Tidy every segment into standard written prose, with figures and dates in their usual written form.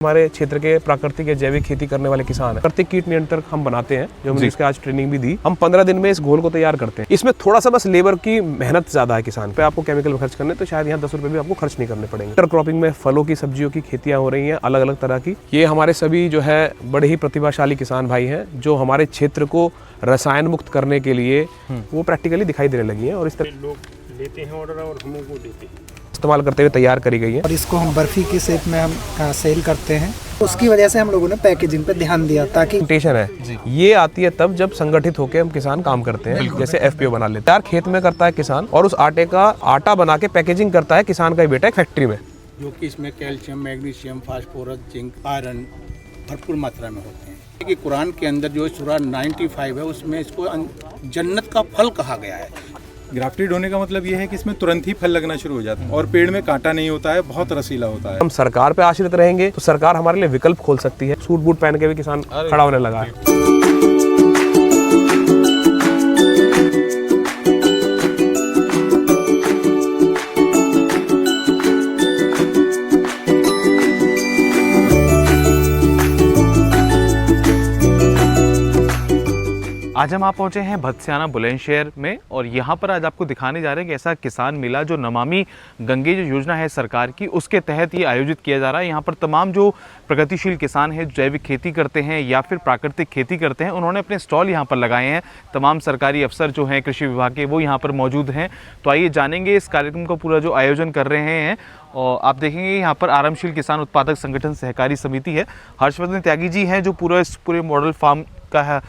हमारे क्षेत्र के प्राकृतिक या जैविक खेती करने वाले किसान हैं। प्राकृतिक कीट नियंत्रण हम बनाते हैं, जो हमने इसके आज ट्रेनिंग भी दी। हम 15 दिन में इस घोल को तैयार करते हैं। इसमें थोड़ा सा बस लेबर की मेहनत ज्यादा है किसान पे। आपको केमिकल खर्च करने तो शायद यहाँ 10 रुपए भी आपको खर्च नहीं करने पड़ेंगे। इंटर क्रॉपिंग में फलों की, सब्जियों की खेतियां हो रही हैं अलग अलग तरह की। ये हमारे सभी जो है बड़े ही प्रतिभाशाली किसान भाई हैं, जो हमारे क्षेत्र को रसायन मुक्त करने के लिए वो प्रैक्टिकली दिखाई देने लगी है और इस तरह लोग लेते हैं ऑर्डर और हम लोग को देते हैं, इस्तेमाल करते हुए तैयार करी गई है। और इसको हम बर्फी की शेप में हम सेल करते हैं। उसकी वजह से हम लोगों ने पैकेजिंग पे ध्यान दिया ताकि है ये आती है तब जब संगठित होकर हम किसान काम करते हैं, जैसे एफपीओ बना लेते हैं। खेत में करता है किसान और उस आटे का आटा बना के पैकेजिंग करता है किसान का ही बेटा एक फैक्ट्री में, जो कि इसमें calcium, magnesium, phosphorus, zinc, iron भरपूर मात्रा में होते हैं। कि कुरान के अंदर जो सूरा 95 है उसमें इसको जन्नत का फल कहा गया है। ग्राफ्टेड होने का मतलब ये है कि इसमें तुरंत ही फल लगना शुरू हो जाता है और पेड़ में कांटा नहीं होता है, बहुत रसीला होता है। हम सरकार पे आश्रित रहेंगे तो सरकार हमारे लिए विकल्प खोल सकती है। सूट बूट पहन के भी किसान खड़ा होने लगा है। आज हम आप पहुंचे हैं भदस्याना बुलंदशहर में और यहाँ पर आज आपको दिखाने जा रहे हैं कि ऐसा किसान मेला जो नमामि गंगे जो योजना है सरकार की, उसके तहत ये आयोजित किया जा रहा है। यहाँ पर तमाम जो प्रगतिशील किसान हैं, जैविक खेती करते हैं या फिर प्राकृतिक खेती करते हैं, उन्होंने अपने स्टॉल यहाँ पर लगाए हैं। तमाम सरकारी अफसर जो हैं कृषि विभाग के, वो यहाँ पर मौजूद हैं। तो आइए जानेंगे इस कार्यक्रम का पूरा जो आयोजन कर रहे हैं। और आप देखेंगे यहाँ पर आरामशील किसान उत्पादक संगठन सहकारी समिति है। हर्षवर्धन त्यागी जी हैं जो पूरे मॉडल फार्म का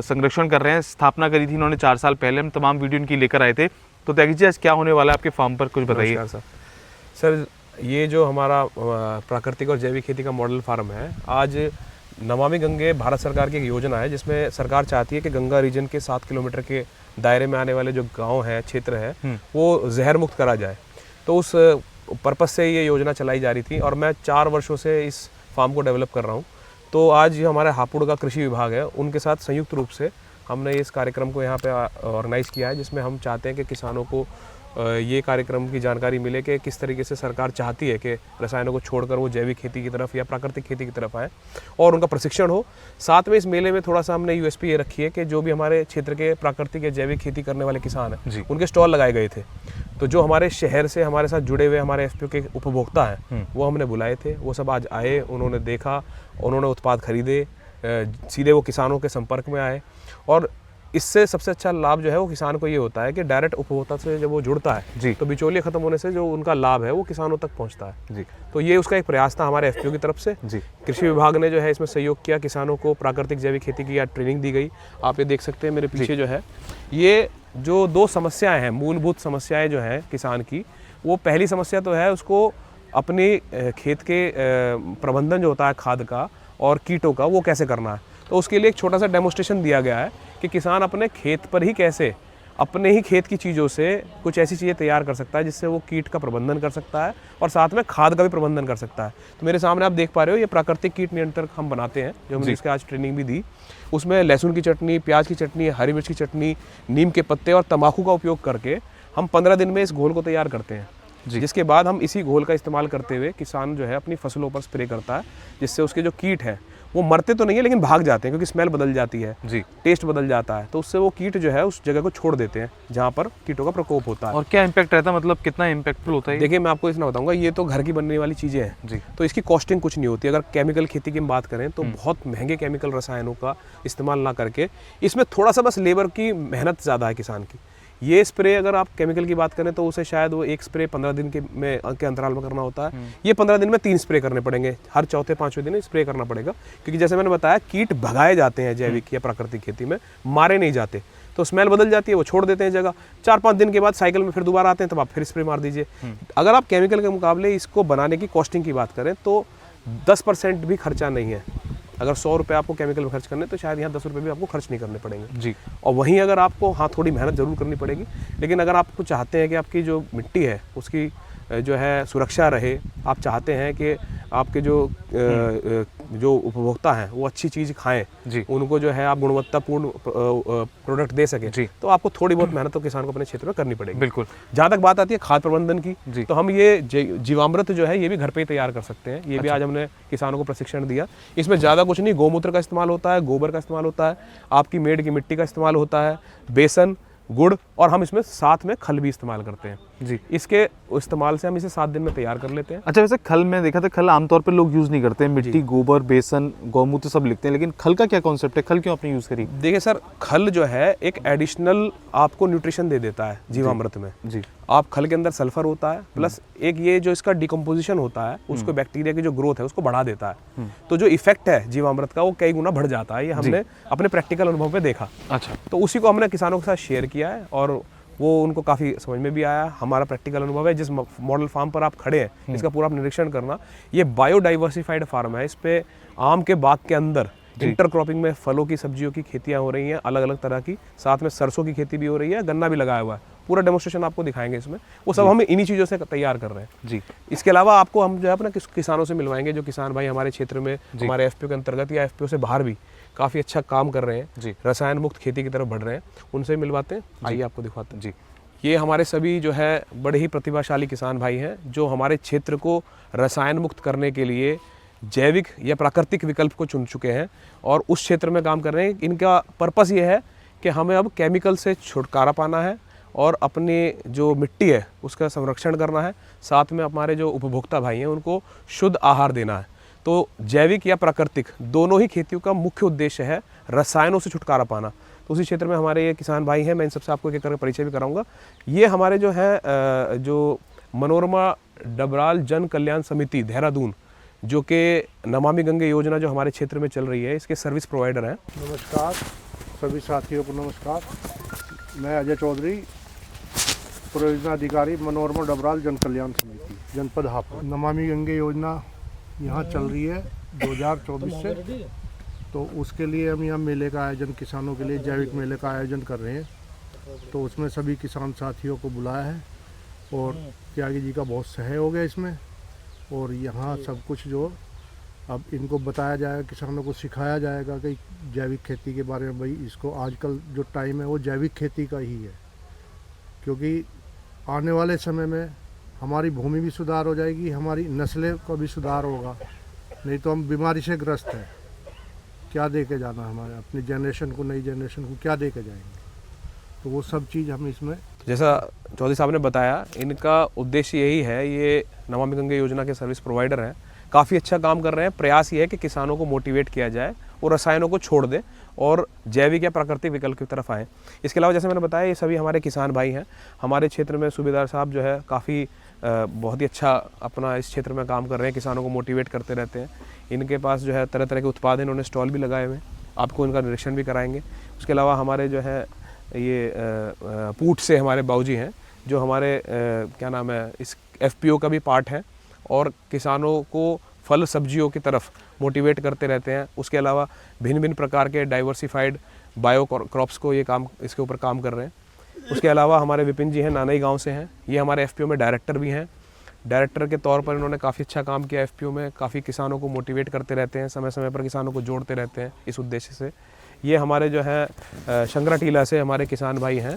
संरक्षण कर रहे हैं। स्थापना करी थी इन्होंने 4 साल पहले। हम तमाम वीडियो इनकी लेकर आए थे। तो त्यागी जी आज क्या होने वाला है आपके फार्म पर, कुछ बताइए। सर ये जो हमारा प्राकृतिक और जैविक खेती का मॉडल फार्म है, आज नमामि गंगे भारत सरकार की एक योजना है जिसमें सरकार चाहती है कि गंगा रीजन के 7 किलोमीटर के दायरे में आने वाले जो गाँव हैं, क्षेत्र है, वो जहर मुक्त करा जाए। तो उस पर्पज से ये योजना चलाई जा रही थी और मैं 4 वर्षों से इस फार्म को डेवलप कर रहा हूँ। तो आज ये हमारे हापुड़ का कृषि विभाग है, उनके साथ संयुक्त रूप से हमने इस कार्यक्रम को यहाँ पे ऑर्गेनाइज़ किया है, जिसमें हम चाहते हैं कि किसानों को ये कार्यक्रम की जानकारी मिले कि किस तरीके से सरकार चाहती है कि रसायनों को छोड़कर वो जैविक खेती की तरफ या प्राकृतिक खेती की तरफ आए और उनका प्रशिक्षण हो। साथ में इस मेले में थोड़ा सा हमने यूएसपी ये रखी है कि जो भी हमारे क्षेत्र के प्राकृतिक या जैविक खेती करने वाले किसान हैं, उनके स्टॉल लगाए गए थे। तो जो हमारे शहर से हमारे साथ जुड़े हुए हमारे एफपीओ के उपभोक्ता हैं, वो हमने बुलाए थे। वो सब आज आए, उन्होंने देखा, उन्होंने उत्पाद खरीदे, सीधे वो किसानों के संपर्क में आए। और इससे सबसे अच्छा लाभ जो है वो किसान को ये होता है कि डायरेक्ट उपभोक्ता से जब वो जुड़ता है तो बिचौलिए खत्म होने से जो उनका लाभ है वो किसानों तक पहुंचता है जी। तो ये उसका एक प्रयास था हमारे एफपीओ की तरफ से जी। कृषि विभाग ने जो है इसमें सहयोग किया, किसानों को प्राकृतिक जैविक खेती की ट्रेनिंग दी गई। आप ये देख सकते हैं मेरे पीछे जो है, ये जो 2 समस्याएं हैं, मूलभूत समस्याएं जो हैं किसान की, वो पहली समस्या तो है उसको अपने खेत के प्रबंधन जो होता है खाद का और कीटों का, वो कैसे करना है। तो उसके लिए एक छोटा सा डेमोस्ट्रेशन दिया गया है कि किसान अपने खेत पर ही कैसे अपने ही खेत की चीज़ों से कुछ ऐसी चीज़ें तैयार कर सकता है जिससे वो कीट का प्रबंधन कर सकता है और साथ में खाद का भी प्रबंधन कर सकता है। तो मेरे सामने आप देख पा रहे हो, ये प्राकृतिक कीट नियंत्रण हम बनाते हैं, जो हमने इसके आज ट्रेनिंग भी दी। उसमें लहसुन की चटनी, प्याज की चटनी, हरी मिर्च की चटनी, नीम के पत्ते और तंबाकू का उपयोग करके हम 15 दिन में इस घोल को तैयार करते हैं, जिसके बाद हम इसी घोल का इस्तेमाल करते हुए किसान जो है अपनी फसलों पर स्प्रे करता है, जिससे उसके जो कीट हैं वो मरते तो नहीं है लेकिन भाग जाते हैं, क्योंकि स्मेल बदल जाती है जी, टेस्ट बदल जाता है। तो उससे वो कीट जो है उस जगह को छोड़ देते हैं जहाँ पर कीटों का प्रकोप होता है। और क्या इम्पैक्ट रहता है, मतलब कितना इम्पैक्टफुल होता है? देखिए मैं आपको इतना बताऊंगा, ये तो घर की बनने वाली चीज़ें हैं जी, तो इसकी कॉस्टिंग कुछ नहीं होती। अगर केमिकल खेती की हम बात करें तो बहुत महंगे केमिकल रसायनों का इस्तेमाल ना करके इसमें थोड़ा सा बस लेबर की मेहनत ज़्यादा है किसान की। ये स्प्रे अगर आप केमिकल की बात करें तो उसे शायद वो एक स्प्रे 15 दिन के अंतराल में करना होता है। ये 15 दिन में 3 स्प्रे करने पड़ेंगे, हर चौथे 5वें दिन स्प्रे करना पड़ेगा, क्योंकि जैसे मैंने बताया कीट भगाए जाते हैं जैविक या प्राकृतिक खेती में, मारे नहीं जाते। तो स्मेल बदल जाती है, वो छोड़ देते हैं जगह। 4-5 दिन के बाद साइकिल में फिर दोबारा आते हैं, तब आप फिर स्प्रे मार दीजिए। अगर आप केमिकल के मुकाबले इसको बनाने की कॉस्टिंग की बात करें तो 10% भी खर्चा नहीं है। अगर 100 रुपये आपको केमिकल में खर्च करने तो शायद यहाँ 10 रुपये भी आपको खर्च नहीं करने पड़ेंगे जी। और वहीं अगर आपको थोड़ी मेहनत ज़रूर करनी पड़ेगी, लेकिन अगर आपको चाहते हैं कि आपकी जो मिट्टी है उसकी जो है सुरक्षा रहे, आप चाहते हैं कि आपके जो उपभोक्ता हैं वो अच्छी चीज़ खाएं, जी। उनको जो है आप गुणवत्तापूर्ण प्रोडक्ट दे सकें, जी। तो आपको थोड़ी बहुत मेहनत तो किसान को अपने क्षेत्र में करनी पड़ेगी। बिल्कुल। जहाँ तक बात आती है खाद प्रबंधन की, जी। तो हम ये जीवामृत जो है ये भी घर पे ही तैयार कर सकते हैं। ये भी आज हमने किसानों को प्रशिक्षण दिया। इसमें ज़्यादा कुछ नहीं, गौमूत्र का इस्तेमाल होता है, गोबर का इस्तेमाल होता है, आपकी मेड़ की मिट्टी का इस्तेमाल होता है, बेसन, गुड़, और हम इसमें साथ में खल भी इस्तेमाल करते हैं। जी। इसके इस्तेमाल से हम इसे 7 दिन में तैयार कर लेते हैं। अच्छा, वैसे खल में देखा था, खल आमतौर पे लोग यूज़ नहीं करते हैं, मिट्टी, गोबर, बेसन, गौमूत्र सब लिखते हैं, लेकिन खल का क्या कॉन्सेप्ट है? खल क्यों आपने यूज़ करी? देखिए सर, खल जो है एक एडिशनल आपको न्यूट्रिशन दे देता है जीवामृत में। जी। आप खल के अंदर सल्फर होता है, प्लस एक ये जो इसका डिकम्पोजिशन होता है उसको बैक्टीरिया की जो ग्रोथ है उसको बढ़ा देता है। तो जो इफेक्ट है जीवामृत का वो कई गुना बढ़ जाता है। ये हमने अपने प्रैक्टिकल अनुभव पे देखा। अच्छा। तो उसी को हमने किसानों के साथ शेयर किया है और वो उनको काफ़ी समझ में भी आया। हमारा प्रैक्टिकल अनुभव है। जिस मॉडल फार्म पर आप खड़े हैं इसका पूरा आप निरीक्षण करना। ये बायोडाइवर्सिफाइड फार्म है। इस पे आम के बाग के अंदर इंटरक्रॉपिंग में फलों की, सब्जियों की खेतियां हो रही हैं, अलग अलग तरह की, साथ में सरसों की खेती भी हो रही है, गन्ना भी लगाया हुआ है। पूरा डेमोस्ट्रेशन आपको दिखाएंगे इसमें। वो सब हम इन्हीं चीज़ों से तैयार कर रहे हैं। जी। इसके अलावा आपको हम जो है अपना किसानों से मिलवाएंगे, जो किसान भाई हमारे क्षेत्र में हमारे एफपीओ के अंतर्गत या एफपीओ से बाहर भी काफ़ी अच्छा काम कर रहे हैं, जी। रसायन मुक्त खेती की तरफ बढ़ रहे हैं, उनसे मिलवाते हैं। आइए आपको दिखाते हैं। जी। ये हमारे सभी जो है बड़े ही प्रतिभाशाली किसान भाई हैं जो हमारे क्षेत्र को रसायन मुक्त करने के लिए जैविक या प्राकृतिक विकल्प को चुन चुके हैं और उस क्षेत्र में काम कर रहे हैं। इनका पर्पस ये है कि हमें अब केमिकल से छुटकारा पाना है और अपनी जो मिट्टी है उसका संरक्षण करना है। साथ में हमारे जो उपभोक्ता भाई हैं उनको शुद्ध आहार देना है। तो जैविक या प्राकृतिक दोनों ही खेतियों का मुख्य उद्देश्य है रसायनों से छुटकारा पाना। तो उसी क्षेत्र में हमारे ये किसान भाई हैं। मैं इन सबसे आपको एक करके परिचय भी कराऊंगा। ये हमारे जो है जो मनोरमा डबराल जन कल्याण समिति देहरादून, जो कि नमामि गंगे योजना जो हमारे क्षेत्र में चल रही है, इसके सर्विस प्रोवाइडर हैं। नमस्कार सभी साथियों को नमस्कार। मैं अजय चौधरी, परियोजना अधिकारी मनोरमा डबराल जन कल्याण समिति, जनपद हापुड़। नमामि गंगे योजना यहाँ चल रही है 2024 से, तो उसके लिए हम यहाँ मेले का आयोजन, किसानों के लिए जैविक मेले का आयोजन कर रहे हैं। तो उसमें सभी किसान साथियों को बुलाया है और त्यागी जी का बहुत सहयोग है इसमें। और यहाँ सब कुछ जो अब इनको बताया जाएगा, किसानों को सिखाया जाएगा कि जैविक खेती के बारे में। भाई इसको आजकल जो टाइम है वो जैविक खेती का ही है, क्योंकि आने वाले समय में हमारी भूमि भी सुधार हो जाएगी, हमारी नस्लें का भी सुधार होगा। नहीं तो हम बीमारी से ग्रस्त हैं। क्या दे के जाना हमारे अपनी जनरेशन को, नई जनरेशन को क्या दे के जाएंगे? तो वो सब चीज़ हम इसमें, जैसा चौधरी साहब ने बताया, इनका उद्देश्य यही है। ये नमामि गंगे योजना के सर्विस प्रोवाइडर हैं, काफ़ी अच्छा काम कर रहे हैं। प्रयास ये है कि किसानों को मोटिवेट किया जाए और रसायनों को छोड़ दें और जैविक या प्राकृतिक विकल्प की तरफ आए। इसके अलावा जैसे मैंने बताया, ये सभी हमारे किसान भाई हैं। हमारे क्षेत्र में सूबेदार साहब जो है काफ़ी बहुत ही अच्छा अपना इस क्षेत्र में काम कर रहे हैं, किसानों को मोटिवेट करते रहते हैं। इनके पास जो है तरह तरह के उत्पाद हैं, इन्होंने स्टॉल भी लगाए हुए हैं, आपको इनका निरीक्षण भी कराएंगे। उसके अलावा हमारे जो है ये पूट से हमारे बाबूजी हैं, जो हमारे क्या नाम है, इस एफपीओ का भी पार्ट है और किसानों को फल सब्जियों की तरफ मोटिवेट करते रहते हैं। उसके अलावा भिन्न भिन्न प्रकार के डाइवर्सिफाइड बायो क्रॉप्स को ये काम, इसके ऊपर काम कर रहे हैं। उसके अलावा हमारे विपिन जी हैं, नानई गांव से हैं। ये हमारे एफपीओ में डायरेक्टर भी हैं। डायरेक्टर के तौर पर इन्होंने काफ़ी अच्छा काम किया एफपीओ में, काफ़ी किसानों को मोटिवेट करते रहते हैं, समय समय पर किसानों को जोड़ते रहते हैं इस उद्देश्य से। ये हमारे जो है शंकरा टीला से हमारे किसान भाई हैं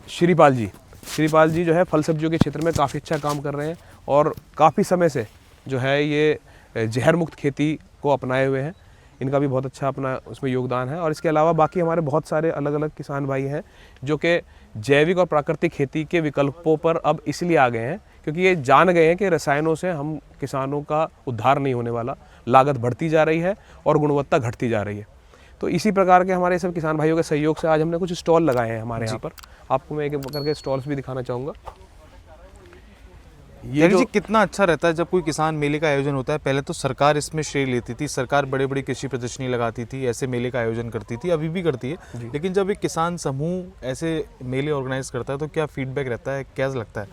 श्रीपाल जी। श्रीपाल जी जो है फल सब्जियों के क्षेत्र में काफ़ी अच्छा काम कर रहे हैं और काफ़ी समय से जो है ये जहर मुक्त खेती को अपनाए हुए हैं। इनका भी बहुत अच्छा अपना उसमें योगदान है। और इसके अलावा बाकी हमारे बहुत सारे अलग अलग किसान भाई हैं जो कि जैविक और प्राकृतिक खेती के विकल्पों पर अब इसलिए आ गए हैं क्योंकि ये जान गए हैं कि रसायनों से हम किसानों का उद्धार नहीं होने वाला, लागत बढ़ती जा रही है और गुणवत्ता घटती जा रही है। तो इसी प्रकार के हमारे सब किसान भाइयों के सहयोग से आज हमने कुछ स्टॉल लगाए हैं हमारे यहाँ पर। आपको मैं एक एक करके स्टॉल्स भी दिखाना चाहूँगा। ये जी कितना अच्छा रहता है जब कोई किसान मेले का आयोजन होता है। पहले तो सरकार इसमें श्रेय लेती थी, सरकार बड़े बड़ी कृषि प्रदर्शनी लगाती थी, ऐसे मेले का आयोजन करती थी, अभी भी करती है। लेकिन जब एक किसान समूह ऐसे मेले ऑर्गेनाइज करता है तो क्या फीडबैक रहता है, क्या लगता है?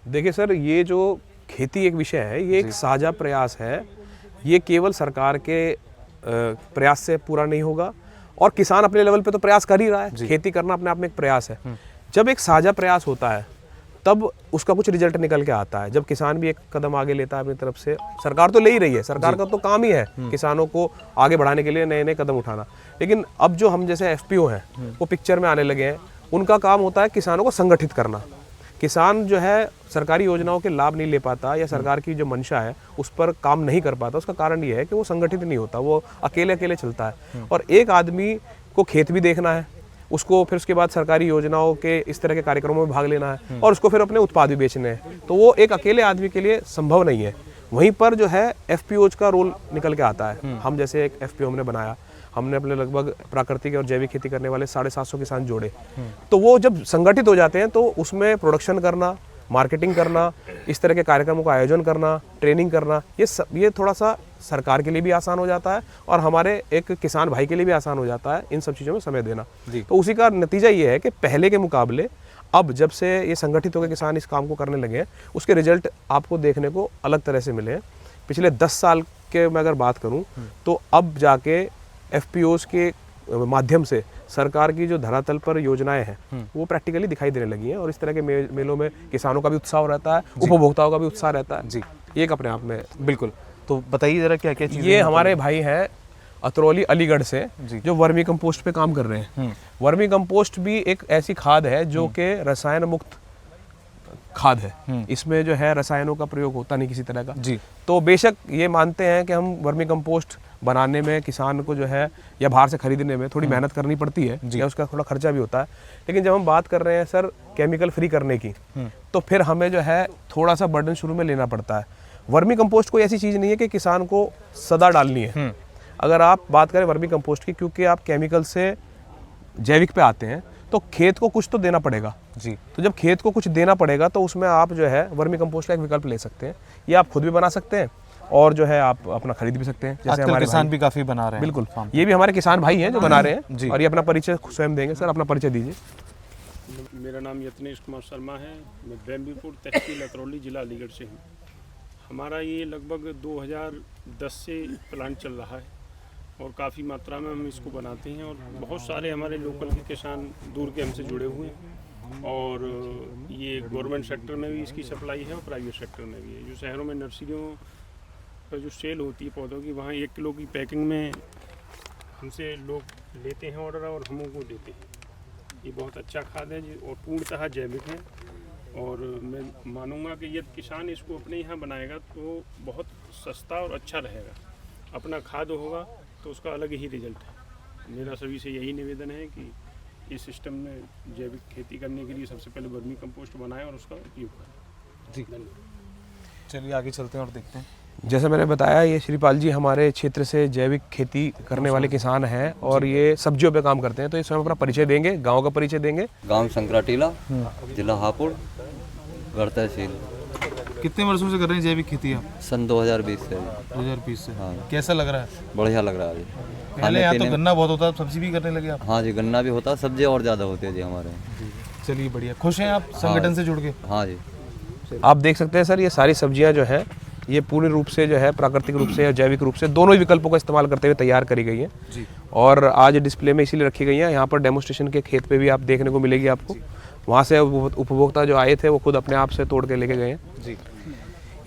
देखिए सर, ये जो खेती एक विषय है, ये एक साझा प्रयास है। ये केवल सरकार के प्रयास से पूरा नहीं होगा और किसान अपने लेवल पे तो प्रयास कर ही रहा है। खेती करना अपने आप में एक प्रयास है। जब एक साझा प्रयास होता है तब उसका कुछ रिजल्ट निकल के आता है। जब किसान भी एक कदम आगे लेता है अपनी तरफ से, सरकार तो ले ही रही है, सरकार का तो काम ही है किसानों को आगे बढ़ाने के लिए नए नए कदम उठाना। लेकिन अब जो हम जैसे FPO हैं वो पिक्चर में आने लगे हैं, उनका काम होता है किसानों को संगठित करना। किसान जो है सरकारी योजनाओं के लाभ नहीं ले पाता या सरकार की जो मंशा है उस पर काम नहीं कर पाता, उसका कारण ये है कि वो संगठित नहीं होता, वो अकेले अकेले चलता है। और एक आदमी को खेत भी देखना है, उसको फिर उसके बाद सरकारी योजनाओं के इस तरह के कार्यक्रमों में भाग लेना है और उसको फिर अपने उत्पाद भी बेचने हैं, तो वो एक अकेले आदमी के लिए संभव नहीं है। वहीं पर जो है FPOs का रोल निकल के आता है। हम जैसे एक FPO हमने बनाया, हमने अपने लगभग प्राकृतिक और जैविक खेती करने वाले 750 किसान जोड़े, तो वो जब संगठित हो जाते हैं तो उसमें प्रोडक्शन करना, मार्केटिंग करना, इस तरह के कार्यक्रमों का आयोजन करना, ट्रेनिंग करना, ये थोड़ा सा सरकार के लिए भी आसान हो जाता है और हमारे एक किसान भाई के लिए भी आसान हो जाता है इन सब चीज़ों में समय देना। तो उसी का नतीजा ये है कि पहले के मुकाबले अब जब से ये संगठित होकर किसान इस काम को करने लगे हैं, उसके रिजल्ट आपको देखने को अलग तरह से मिले हैं। पिछले 10 साल के मैं अगर बात करूं तो अब जाके FPOs के माध्यम से सरकार की जो धरातल पर योजनाएं हैं वो प्रैक्टिकली दिखाई देने लगी हैं और इस तरह के मेलों में किसानों का भी उत्साह रहता है, उपभोक्ताओं का भी उत्साह रहता है। जी, ये एक अपने आप में बिल्कुल। तो बताइए जरा क्या क्या चीज़ें। ये हमारे भाई हैं अतरौली अलीगढ़ से जो वर्मी कंपोस्ट पे काम कर रहे हैं। वर्मी कंपोस्ट भी एक ऐसी खाद है जो कि रसायन मुक्त खाद है, इसमें जो है रसायनों का प्रयोग होता नहीं किसी तरह का। जी, तो बेशक ये मानते हैं कि हम वर्मी कंपोस्ट बनाने में किसान को जो है या बाहर से खरीदने में थोड़ी मेहनत करनी पड़ती है या उसका थोड़ा खर्चा भी होता है, लेकिन जब हम बात कर रहे हैं सर केमिकल फ्री करने की तो फिर हमें जो है थोड़ा सा बर्डन शुरू में लेना पड़ता है। वर्मी कंपोस्ट कोई ऐसी चीज़ नहीं है कि किसान को सदा डालनी है। अगर आप बात करें वर्मी कंपोस्ट की, क्योंकि आप केमिकल से जैविक पे आते हैं तो खेत को कुछ तो देना पड़ेगा। जी, तो जब खेत को कुछ देना पड़ेगा तो उसमें आप जो है वर्मी कंपोस्ट का एक विकल्प ले सकते हैं। ये आप खुद भी बना सकते हैं और जो है आप अपना खरीद भी सकते हैं, जैसे हमारे किसान भी काफ़ी बना रहे हैं। बिल्कुल, ये भी हमारे किसान भाई हैं जो बना रहे हैं और ये अपना परिचय स्वयं देंगे। सर अपना परिचय दीजिए। मेरा नाम यत्नेश कुमार शर्मा है, मैं बेम्बीपुर तहसील अतरौली जिला अलीगढ़ से हूँ। हमारा ये लगभग 2010 से प्लांट चल रहा है और काफ़ी मात्रा में हम इसको बनाते हैं और बहुत सारे हमारे लोकल के किसान दूर के हमसे जुड़े हुए हैं और ये गवर्नमेंट सेक्टर में भी इसकी सप्लाई है और प्राइवेट सेक्टर में भी है। जो शहरों में नर्सरियों पर जो सेल होती है पौधों की, वहाँ 1 किलो की पैकिंग में हमसे लोग लेते हैं ऑर्डर और हम उनको देते हैं। ये बहुत अच्छा खाद है और पूर्णतः जैविक है और मैं मानूंगा कि यदि किसान इसको अपने यहाँ बनाएगा तो बहुत सस्ता और अच्छा रहेगा। अपना खाद होगा तो उसका अलग ही रिजल्ट है। मेरा सभी से यही निवेदन है कि इस सिस्टम में जैविक खेती करने के लिए सबसे पहले वर्मी कंपोस्ट बनाएं और उसका उपयोग करें। जी, चलिए आगे चलते हैं और देखते हैं। जैसे मैंने बताया, ये श्रीपाल जी हमारे क्षेत्र से जैविक खेती करने वाले किसान हैं और ये सब्जियों पे काम करते हैं, तो ये स्वयं अपना परिचय देंगे, गांव का परिचय देंगे। गांव शंकराटीला, जिला हापुड़, गढ़ तहसील। कितने वर्षों से कर रहे हैं जैविक खेती आप? सन 2020 से। 2020 से। हाँ। कैसा लग रहा है? बढ़िया लग रहा है जी। पहले यहाँ तो गन्ना बहुत होता, सब्जी भी करने लगे आप? हाँ जी, गन्ना भी होता, सब्जी और ज़्यादा होती है जी हमारे। चलिए बढ़िया। खुश हैं आप संगठन से जुड़ के? हाँ जी। आप देख सकते हैं सर, ये सारी सब्जियां जो है ये पूर्ण रूप से जो है प्राकृतिक रूप से या जैविक रूप से दोनों ही विकल्पों का इस्तेमाल करते हुए तैयार करी गई हैं जी। और आज डिस्प्ले में इसीलिए रखी गई हैं। यहाँ पर डेमोस्ट्रेशन के खेत पे भी आप देखने को मिलेगी आपको। वहाँ से उपभोक्ता जो आए थे वो खुद अपने आप से तोड़ के लेके गए हैं जी।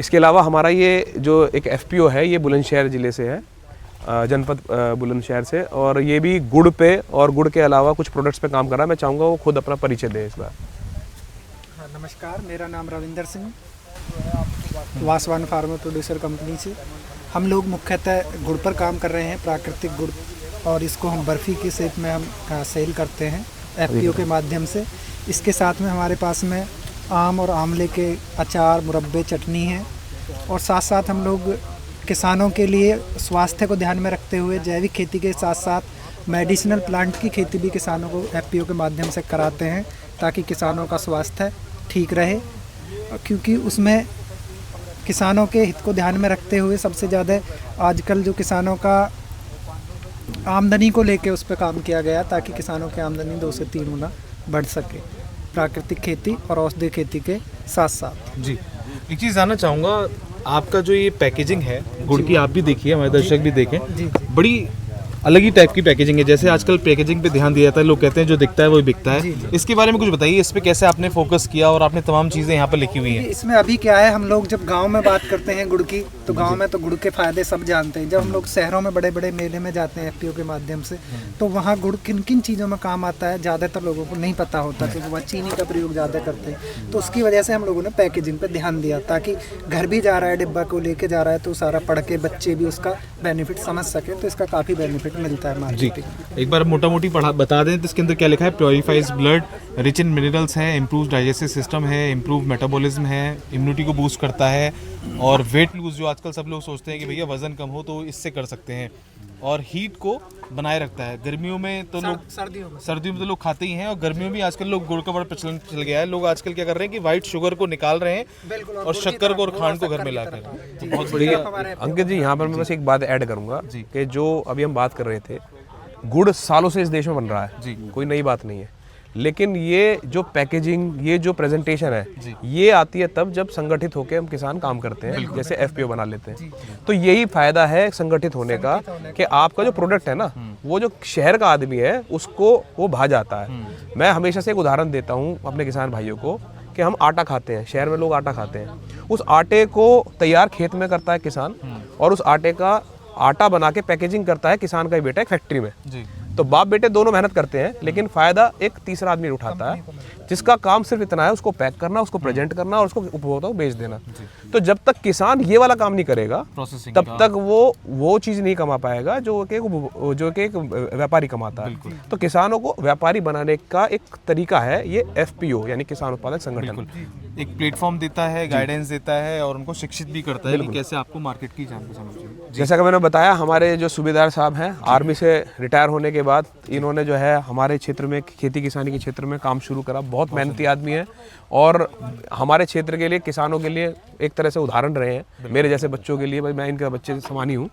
इसके अलावा हमारा ये जो एक FPO है ये बुलंदशहर ज़िले से है, जनपद बुलंदशहर से, और ये भी गुड़ पे और गुड़ के अलावा कुछ प्रोडक्ट्स पे काम कर रहा है। मैं चाहूँगा वो खुद अपना परिचय दे इस बार। नमस्कार, मेरा नाम Ravinder Singh, Vaswan farmer producer company से। हम लोग मुख्यतः गुड़ पर काम कर रहे हैं, प्राकृतिक गुड़, और इसको हम बर्फ़ी की शेप में हम सेल करते हैं FPO के माध्यम से। इसके साथ में हमारे पास में आम और आंवले के अचार, मुरब्बे, चटनी है, और साथ साथ हम लोग किसानों के लिए स्वास्थ्य को ध्यान में रखते हुए जैविक खेती के साथ साथ मेडिसिनल प्लांट की खेती भी किसानों को FPO के माध्यम से कराते हैं ताकि किसानों का स्वास्थ्य ठीक रहे, क्योंकि उसमें किसानों के हित को ध्यान में रखते हुए सबसे ज़्यादा आजकल जो किसानों का आमदनी को लेके उस पर काम किया गया ताकि किसानों की आमदनी 2 से 3 गुना बढ़ सके प्राकृतिक खेती और औषधि खेती के साथ साथ। जी, एक चीज़ जानना चाहूँगा, आपका जो ये पैकेजिंग है गुड़ की, आप भी देखिए, हमारे दर्शक भी देखें, बड़ी अलग ही टाइप की पैकेजिंग है। जैसे आजकल पैकेजिंग पे ध्यान दिया जाता है, लोग कहते हैं जो दिखता है वही बिकता है। इसके बारे में कुछ बताइए, इस पे कैसे आपने फोकस किया और आपने तमाम चीज़ें यहाँ पर लिखी हुई हैं। इसमें अभी क्या है, हम लोग जब गांव में बात करते हैं गुड़ की, तो गांव में तो गुड़ के फायदे सब जानते हैं। जब हम लोग शहरों में बड़े बड़े मेले में जाते हैं एफपीओ के माध्यम से, तो वहाँ गुड़ किन किन चीज़ों में काम आता है ज़्यादातर लोगों को नहीं पता होता, क्योंकि वह चीनी का प्रयोग ज़्यादा करते हैं। तो उसकी वजह से हम लोगों ने पैकेजिंग पे ध्यान दिया, ताकि घर भी जा रहा है डिब्बा को लेके जा रहा है तो सारा पढ़ के बच्चे भी उसका बेनिफिट समझ सके, तो इसका काफ़ी बेनिफिट मिलता है मार्केट में। एक बार मोटा मोटी बता दें तो इसके अंदर क्या लिखा है। Purifiers blood, rich in minerals है, इम्प्रूव डाइजेस्टिव सिस्टम है, इम्प्रूव मेटाबॉलिज्म है, इम्यूनिटी को बूस्ट करता है, और वेट लूज जो आजकल सब लोग सोचते हैं कि भैया वजन कम हो तो इससे कर सकते हैं, और हीट को बनाए रखता है। गर्मियों में तो लोग सर्दियों में तो लोग खाते ही हैं, और गर्मियों में आजकल लोग गुड़ का बड़ा प्रचलन चल गया है। लोग आजकल क्या कर रहे हैं कि व्हाइट शुगर को निकाल रहे हैं और शक्कर को और खांड को घर में लाकर। बहुत बढ़िया अंकित जी, यहाँ पर मैं बस एक बात ऐड करूँगा कि जो अभी हम बात कर रहे थे, गुड़ सालों से इस देश में बन रहा है, कोई नई बात नहीं है। लेकिन ये जो पैकेजिंग, ये जो प्रेजेंटेशन है, ये आती है तब जब संगठित होकर हम किसान काम करते हैं, जैसे एफपीओ बना लेते हैं। तो यही फायदा है संगठित होने का, कि आपका जो प्रोडक्ट है ना, वो जो शहर का आदमी है उसको वो भा जाता है। मैं हमेशा से एक उदाहरण देता हूँ अपने किसान भाइयों को, कि हम आटा खाते हैं, शहर में लोग आटा खाते हैं, उस आटे को तैयार खेत में करता है किसान, और उस आटे का आटा बना के पैकेजिंग करता है किसान का ही बेटा एक फैक्ट्री में। तो बाप बेटे दोनों मेहनत करते हैं, लेकिन फायदा एक तीसरा आदमी उठाता है, जिसका काम सिर्फ इतना है, उसको पैक करना, उसको प्रेजेंट करना और उसको उपभोक्ता को बेच देना। तो जब तक किसान ये वाला काम नहीं करेगा, तब तक वो चीज़ नहीं कमा पाएगा जो कि एक व्यापारी कमाता है। तो किसानों को व्यापारी बनाने का एक तरीका है ये एफपीओ, यानी किसान उत्पादक संगठन। एक प्लेटफॉर्म देता है, गाइडेंस देता है, और उनको शिक्षित भी करता है कि कैसे आपको मार्केट की जानकारी समझिए। जैसा कि मैंने बताया, हमारे जो सूबेदार साहब हैं, आर्मी से रिटायर होने के बाद इन्होंने जो है हमारे क्षेत्र में खेती किसानी के क्षेत्र में काम शुरू करा। बहुत मेहनती आदमी है, और हमारे क्षेत्र के लिए, किसानों के लिए एक तरह से उदाहरण रहे हैं। मेरे जैसे बच्चों के लिए, भाई मैं इनका बच्चे समानी हूँ,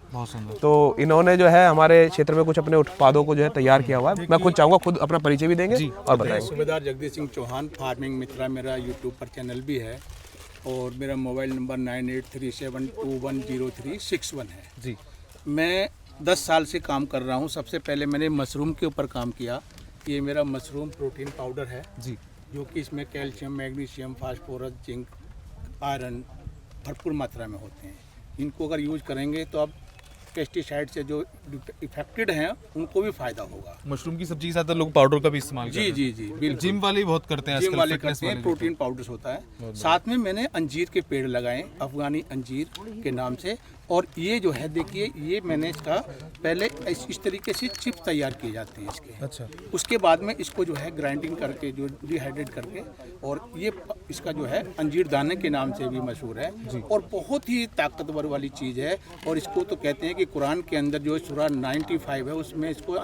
तो इन्होंने जो है हमारे क्षेत्र में कुछ अपने उत्पादों को जो है तैयार किया हुआ है। मैं खुद चाहूँगा खुद अपना परिचय भी देंगे और बताएंगे। सूबेदार जगदीश सिंह चौहान, फार्मिंग मित्रा मेरा यूट्यूब पर चैनल भी है, और मेरा मोबाइल नंबर 9837210361 है जी। मैं 10 साल से काम कर रहा हूँ। सबसे पहले मैंने मशरूम के ऊपर काम किया। ये मेरा मशरूम प्रोटीन पाउडर है जी, जो कि इसमें calcium, magnesium, phosphorus, zinc, iron भरपूर मात्रा में होते हैं। इनको अगर यूज करेंगे तो आप पेस्टिसाइड से जो इफेक्टेड हैं उनको भी फायदा होगा। मशरूम की सब्जी के साथ लोग पाउडर का भी इस्तेमाल करते हैं। जी, बिल्कुल। जिम वाले बहुत करते हैं, जिम वाले करते हैं, प्रोटीन पाउडर्स होता है। साथ में मैंने अंजीर के पेड़ लगाए, अफगानी अंजीर के नाम से। और ये जो है देखिए, ये मैंने इसका पहले इस तरीके से चिप तैयार किए जाते हैं इसके। अच्छा। उसके बाद में इसको जो है ग्राइंडिंग करके, जो डिहाइड्रेट करके, और ये इसका जो है अंजीर दाने के नाम से भी मशहूर है, और बहुत ही ताकतवर वाली चीज़ है। और इसको तो कहते हैं कि कुरान के अंदर जो सूरा 95 है, उसमें इसको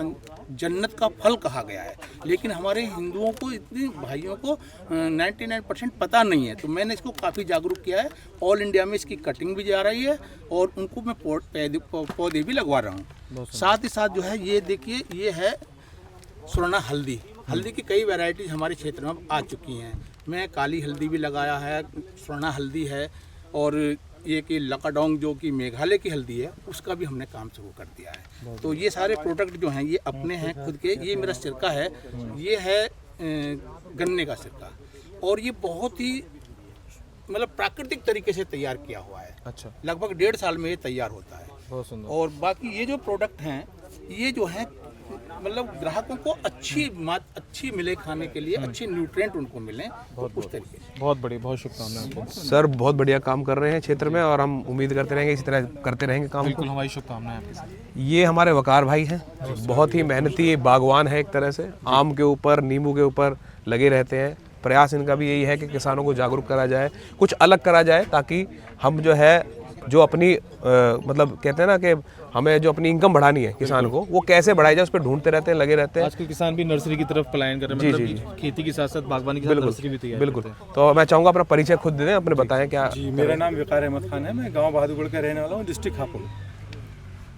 जन्नत का फल कहा गया है। लेकिन हमारे हिंदुओं को, इतने भाइयों को 99% पता नहीं है। तो मैंने इसको काफ़ी जागरूक किया है। ऑल इंडिया में इसकी कटिंग भी जा रही है, और उनको मैं पौधे भी लगवा रहा हूँ। साथ ही साथ जो है, ये देखिए, ये है सुरना हल्दी। हल्दी की कई वैरायटीज हमारे क्षेत्र में आ चुकी हैं। मैं काली हल्दी भी लगाया है, सुरना हल्दी है, और ये कि लकाडोंग जो कि मेघालय की हल्दी है, उसका भी हमने काम शुरू कर दिया है। तो ये सारे प्रोडक्ट जो हैं, ये अपने हैं खुद के। ये मेरा सिरका है, ये है गन्ने का सिरका, और ये बहुत ही मतलब प्राकृतिक तरीके से तैयार किया हुआ है। अच्छा। लगभग 1.5 साल में ये तैयार होता है। बहुत सुंदर। और बाकी ये जो प्रोडक्ट हैं, ये जो है मतलब ग्राहकों को अच्छी मिले खाने के लिए, अच्छे न्यूट्रिएंट उनको मिलें, उस तरीके से। बहुत बढ़िया, बहुत शुभकामनाएं सर। बहुत बढ़िया काम कर रहे हैं क्षेत्र में, और हम उम्मीद करते रहेंगे इसी तरह करते रहेंगे काम। बिल्कुल, हमारी शुभकामनाएं आपके साथ। ये हमारे वकार भाई हैं, बहुत ही मेहनती बागवान है एक तरह से। आम के ऊपर, नींबू के ऊपर लगे रहते हैं। प्रयास इनका भी यही है कि किसानों को जागरूक करा जाए, कुछ अलग करा जाए, ताकि हम जो है, जो अपनी मतलब कहते हैं ना कि हमें जो अपनी इनकम बढ़ानी है किसान को, वो कैसे बढ़ाई जाए, उस पर ढूंढते रहते हैं, लगे रहते हैं। आजकल किसान भी नर्सरी की तरफ पलायन कर रहे हैं, मतलब खेती के साथ साथ बागवानी के साथ नर्सरी भी तैयार। बिल्कुल। तो मैं चाहूँगा अपना परिचय खुद दे दें, अपने बताएं क्या। जी, मेरा नाम वकार अहमद खान है। मैं गाँव बहादुरगढ़ का रहने वाला हूँ, डिस्ट्रिक्ट हापुड़।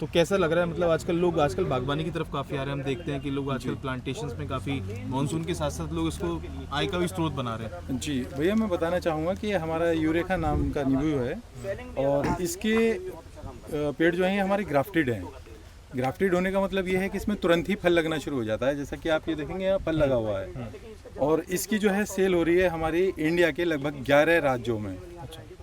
तो कैसा लग रहा है, मतलब आजकल बागवानी की तरफ काफ़ी आ रहे हैं। हम देखते हैं कि लोग आजकल प्लांटेशंस में काफ़ी, मानसून के साथ साथ लोग इसको आय का भी स्रोत बना रहे हैं। जी भैया, मैं बताना चाहूँगा कि हमारा यूरेका नाम का नींबू है, और इसके पेड़ जो हैं हमारे ग्राफ्टेड हैं, ग्राफ्टेड होने का मतलब ये है कि इसमें तुरंत ही फल लगना शुरू हो जाता है। जैसा कि आप ये देखेंगे यहाँ फल लगा हुआ है और इसकी जो है सेल हो रही है हमारी इंडिया के लगभग 11 राज्यों में।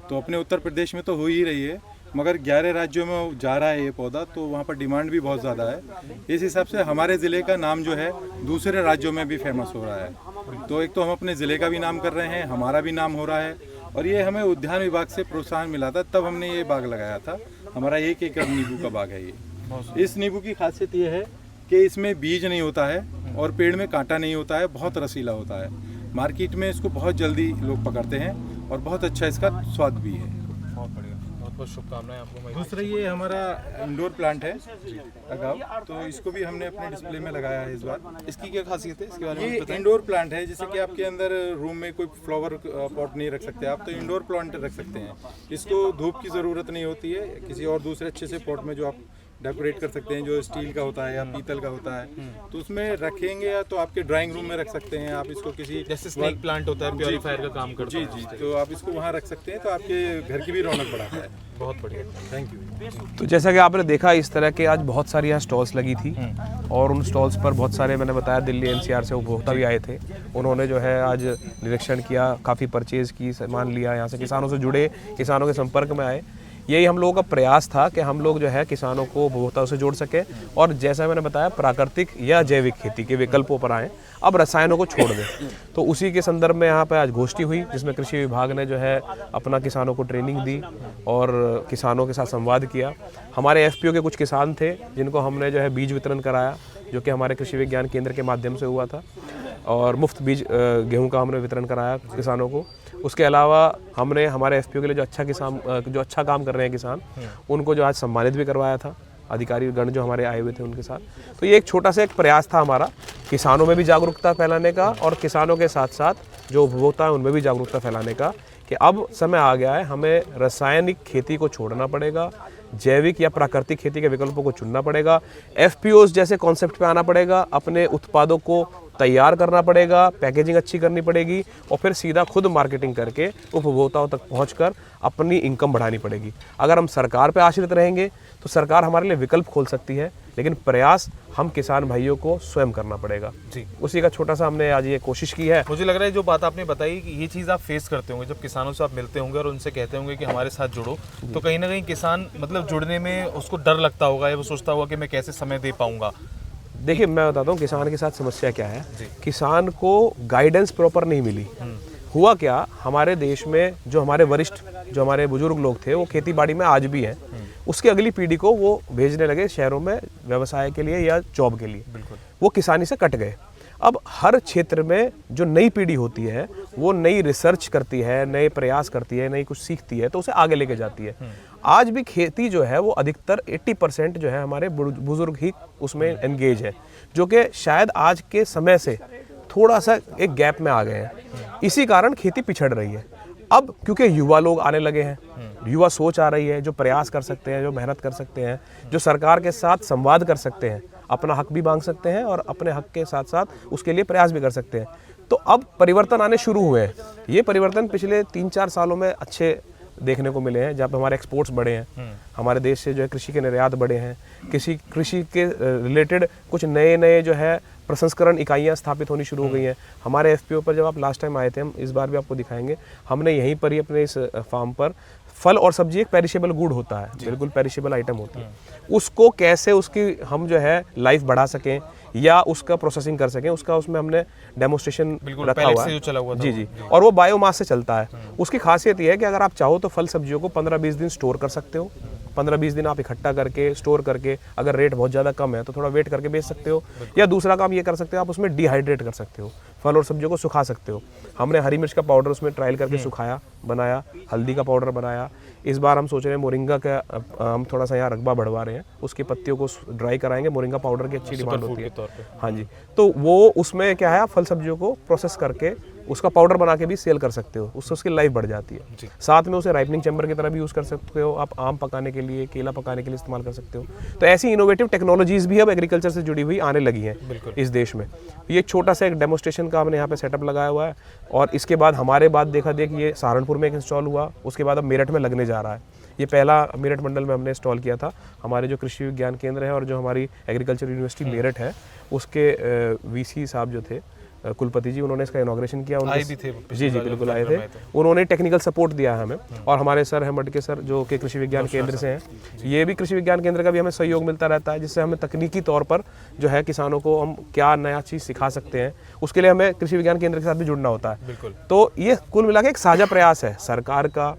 तो अपने उत्तर प्रदेश में तो हो ही रही है, मगर 11 राज्यों में जा रहा है ये पौधा, तो वहाँ पर डिमांड भी बहुत ज़्यादा है। इस हिसाब से हमारे ज़िले का नाम जो है दूसरे राज्यों में भी फेमस हो रहा है। तो एक तो हम अपने ज़िले का भी नाम कर रहे हैं, हमारा भी नाम हो रहा है, और ये हमें उद्यान विभाग से प्रोत्साहन मिला था, तब हमने ये बाग लगाया था। हमारा 1 एकड़ नींबू का बाग है ये। इस नींबू की खासियत ये है कि इसमें बीज नहीं होता है और पेड़ में कांटा नहीं होता है, बहुत रसीला होता है। मार्केट में इसको बहुत जल्दी लोग पकड़ते हैं और बहुत अच्छा इसका स्वाद भी है। बहुत बढ़िया, बहुत बहुत शुभकामनाएं आपको। दूसरा ये हमारा इंडोर प्लांट है अगाव, तो इसको भी हमने अपने डिस्प्ले में लगाया है इस बार। इसकी क्या खासियत है, इसके बारे में ये बताएं। इंडोर प्लांट है, जैसे कि आपके अंदर रूम में कोई फ्लावर पॉट नहीं रख सकते आप, तो इंडोर प्लांट रख सकते हैं। इसको धूप की ज़रूरत नहीं होती है, किसी और दूसरे अच्छे से पॉट में जो आप डेकोरेट कर सकते हैं, जो स्टील का होता है या पीतल का होता है, तो उसमें रखेंगे या तो आपके ड्राइंग रूम में रख सकते हैं आप इसको। किसी जैसे स्नेक प्लांट होता है, प्योरीफायर का काम करता है। जी, तो आप इसको वहाँ रख सकते हैं, तो आपके घर की भी रौनक बढ़ाता है। बहुत बढ़िया, थैंक यू। तो जैसा कि आपने देखा, इस तरह के आज बहुत सारी यहाँ स्टॉल्स लगी थी और उन स्टॉल्स पर बहुत सारे, मैंने बताया, दिल्ली एनसीआर से उपभोक्ता भी आए थे। उन्होंने जो है आज निरीक्षण किया, काफ़ी परचेज़ की, सामान लिया, यहाँ से किसानों से जुड़े, किसानों के संपर्क में आए। यही हम लोगों का प्रयास था कि हम लोग जो है किसानों को उपभोक्ताओं से जोड़ सकें और जैसा मैंने बताया प्राकृतिक या जैविक खेती के विकल्पों पर आएँ, अब रसायनों को छोड़ दें। तो उसी के संदर्भ में यहाँ पर आज गोष्ठी हुई, जिसमें कृषि विभाग ने जो है अपना किसानों को ट्रेनिंग दी और किसानों के साथ संवाद किया। हमारे एफपीओ के कुछ किसान थे जिनको हमने जो है बीज वितरण कराया, जो कि हमारे कृषि विज्ञान केंद्र के माध्यम से हुआ था, और मुफ्त बीज गेहूं का हमने वितरण कराया किसानों को। उसके अलावा हमने हमारे एफपीओ के लिए जो अच्छा काम कर रहे हैं किसान, उनको जो आज सम्मानित भी करवाया था, अधिकारी गण जो हमारे आए हुए थे उनके साथ। तो ये एक छोटा सा एक प्रयास था हमारा, किसानों में भी जागरूकता फैलाने का और किसानों के साथ साथ जो उपभोक्ता हैं उनमें भी जागरूकता फैलाने का, कि अब समय आ गया है, हमें रासायनिक खेती को छोड़ना पड़ेगा, जैविक या प्राकृतिक खेती के विकल्पों को चुनना पड़ेगा, एफपीओज जैसे कॉन्सेप्ट पे आना पड़ेगा, अपने उत्पादों को तैयार करना पड़ेगा, पैकेजिंग अच्छी करनी पड़ेगी और फिर सीधा खुद मार्केटिंग करके उपभोक्ताओं तक पहुंचकर अपनी इनकम बढ़ानी पड़ेगी। अगर हम सरकार पे आश्रित रहेंगे तो सरकार हमारे लिए विकल्प खोल सकती है, लेकिन प्रयास हम किसान भाइयों को स्वयं करना पड़ेगा। जी, उसी का छोटा सा हमने आज ये कोशिश की है। मुझे लग रहा है जो बात आपने बताई कि ये चीज़ आप फेस करते होंगे जब किसानों से आप मिलते होंगे और उनसे कहते होंगे कि हमारे साथ जुड़ो, तो कहीं ना कहीं किसान मतलब जुड़ने में उसको डर लगता होगा या वो सोचता होगा कि मैं कैसे समय दे पाऊंगा। देखिए, मैं बताता हूँ किसान के साथ समस्या क्या है। किसान को गाइडेंस प्रॉपर नहीं मिली। हुआ क्या, हमारे देश में जो हमारे वरिष्ठ, जो हमारे बुजुर्ग लोग थे, वो खेती बाड़ी में आज भी हैं। उसकी अगली पीढ़ी को वो भेजने लगे शहरों में व्यवसाय के लिए या जॉब के लिए। वो किसानी से कट गए। अब हर क्षेत्र में जो नई पीढ़ी होती है वो नई रिसर्च करती है, नए प्रयास करती है, नई कुछ सीखती है, तो उसे आगे लेके जाती है। आज भी खेती जो है वो अधिकतर 80% जो है हमारे बुजुर्ग ही उसमें एंगेज है, जो कि शायद आज के समय से थोड़ा सा एक गैप में आ गए हैं। इसी कारण खेती पिछड़ रही है। अब क्योंकि युवा लोग आने लगे हैं, युवा सोच आ रही है, जो प्रयास कर सकते हैं, जो मेहनत कर सकते हैं, जो सरकार के साथ संवाद कर सकते हैं, अपना हक भी मांग सकते हैं और अपने हक के साथ साथ उसके लिए प्रयास भी कर सकते हैं। तो अब परिवर्तन आने शुरू हुए हैं। ये परिवर्तन पिछले 3-4 सालों में अच्छे देखने को मिले हैं, जहाँ पे हमारे एक्सपोर्ट्स बढ़े हैं, हमारे देश से जो है कृषि के निर्यात बढ़े हैं, कृषि के रिलेटेड कुछ नए जो है प्रसंस्करण इकाइयाँ स्थापित होनी शुरू हो गई हैं। हमारे एफपीओ पर जब आप लास्ट टाइम आए थे, हम इस बार भी आपको दिखाएंगे, हमने यहीं पर ही अपने इस फार्म पर फल और सब्जी, एक पेरिशेबल गुड होता है, बिल्कुल पेरिशेबल आइटम होती है, उसको कैसे उसकी हम जो है लाइफ बढ़ा सकें या उसका प्रोसेसिंग कर सकें, उसका उसमें हमने डेमोस्ट्रेशन रखा हुआ है। जी, और वो बायोमास से चलता है। उसकी खासियत ये है कि अगर आप चाहो तो फल सब्जियों को 15-20 दिन स्टोर कर सकते हो। 15-20 दिन आप इकट्ठा करके स्टोर करके, अगर रेट बहुत ज़्यादा कम है तो थोड़ा वेट करके बेच सकते हो, या दूसरा काम ये कर सकते हो, आप उसमें डिहाइड्रेट कर सकते हो, फल और सब्जियों को सुखा सकते हो। हमने हरी मिर्च का पाउडर उसमें ट्रायल करके सुखाया, बनाया, हल्दी का पाउडर बनाया। इस बार हम सोच रहे हैं मोरिंगा का हम थोड़ा सा यहाँ रकबा बढ़वा रहे हैं, उसकी पत्तियों को ड्राई कराएंगे। मोरिंगा पाउडर की अच्छी डिमांड होती है। हाँ जी, तो वो उसमें क्या है, आप फल सब्जियों को प्रोसेस करके उसका पाउडर बना के भी सेल कर सकते हो, उससे उसकी लाइफ बढ़ जाती है। साथ में उसे राइपनिंग चैम्बर की तरह भी यूज़ कर सकते हो, आप आम पकाने के लिए, केला पकाने के लिए इस्तेमाल कर सकते हो। तो ऐसी इनोवेटिव टेक्नोलॉजीज भी अब एग्रीकल्चर से जुड़ी हुई आने लगी हैं इस देश में। ये छोटा सा एक डेमोस्ट्रेशन का हमने यहाँ पे सेटअप लगाया हुआ है, और इसके बाद हमारे बाद देखा देख ये सहारनपुर में एक इंस्टॉल हुआ, उसके बाद अब मेरठ में लगने जा रहा है। ये पहला मेरठ मंडल में हमने इंस्टॉल किया था। हमारे जो कृषि विज्ञान केंद्र है और जो हमारी एग्रीकल्चर यूनिवर्सिटी मेरठ है उसके वीसी साहब जो थे कुलपति जी, उन्होंने इसका इनॉग्रेशन किया। आए भी थे जी बिल्कुल आए थे। उन्होंने टेक्निकल सपोर्ट दिया है हमें, और हमारे सर हैं मटके सर जो कि कृषि विज्ञान केंद्र से हैं, ये भी कृषि विज्ञान केंद्र का भी हमें सहयोग मिलता रहता है, जिससे हमें तकनीकी तौर पर जो है किसानों को हम क्या नया चीज़ सिखा सकते हैं, उसके लिए हमें कृषि विज्ञान केंद्र के साथ भी जुड़ना होता है। तो ये कुल मिला के एक साझा प्रयास है सरकार का,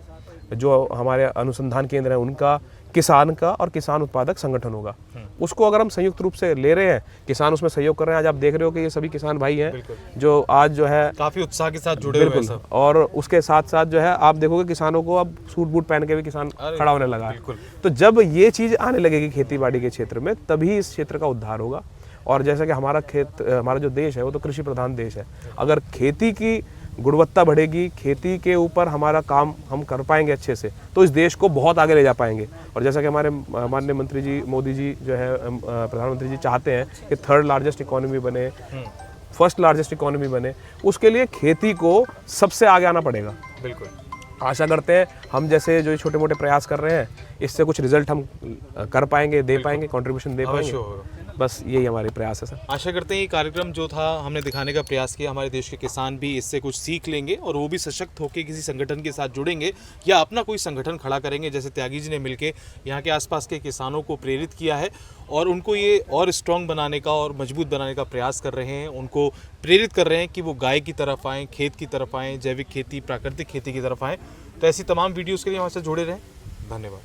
जो हमारे अनुसंधान केंद्र है उनका, किसान का और किसान उत्पादक संगठन होगा, उसको अगर हम संयुक्त रूप से ले रहे हैं, किसान उसमें सहयोग कर रहे हैं। आज आप देख रहे हो कि ये सभी किसान भाई हैं जो आज जो है काफी उत्साह के साथ जुड़े हुए हैं सब। और उसके साथ साथ जो है आप देखोगे किसानों को अब सूट बूट पहन के भी किसान खड़ा होने लगा है। तो जब ये चीज़ आने लगेगी खेती बाड़ी के क्षेत्र में, तभी इस क्षेत्र का उद्धार होगा। और जैसा कि हमारा जो देश है वो तो कृषि प्रधान देश है, अगर खेती की गुणवत्ता बढ़ेगी, खेती के ऊपर हमारा काम हम कर पाएंगे अच्छे से, तो इस देश को बहुत आगे ले जा पाएंगे। और जैसा कि हमारे माननीय मंत्री जी मोदी जी जो है प्रधानमंत्री जी चाहते हैं कि 3rd लार्जेस्ट इकोनॉमी बने, 1st लार्जेस्ट इकोनॉमी बने, उसके लिए खेती को सबसे आगे आना पड़ेगा। बिल्कुल आशा करते हैं हम जैसे जो छोटे मोटे प्रयास कर रहे हैं इससे कुछ रिजल्ट हम कर पाएंगे, दे पाएंगे, कंट्रीब्यूशन दे पाएंगे। बस यही हमारी प्रयास है सर। आशा करते हैं ये कार्यक्रम जो था हमने दिखाने का प्रयास किया, हमारे देश के किसान भी इससे कुछ सीख लेंगे और वो भी सशक्त होकर किसी संगठन के साथ जुड़ेंगे या अपना कोई संगठन खड़ा करेंगे, जैसे त्यागी जी ने मिलकर यहाँ के आसपास के किसानों को प्रेरित किया है और उनको ये और स्ट्रॉन्ग बनाने का और मजबूत बनाने का प्रयास कर रहे हैं। उनको प्रेरित कर रहे हैं कि वो गाय की तरफ आएँ, खेत की तरफ आएँ, जैविक खेती, प्राकृतिक खेती की तरफ आएँ। तो ऐसी तमाम वीडियोज़ के लिए हमारे साथ जुड़े रहें। धन्यवाद।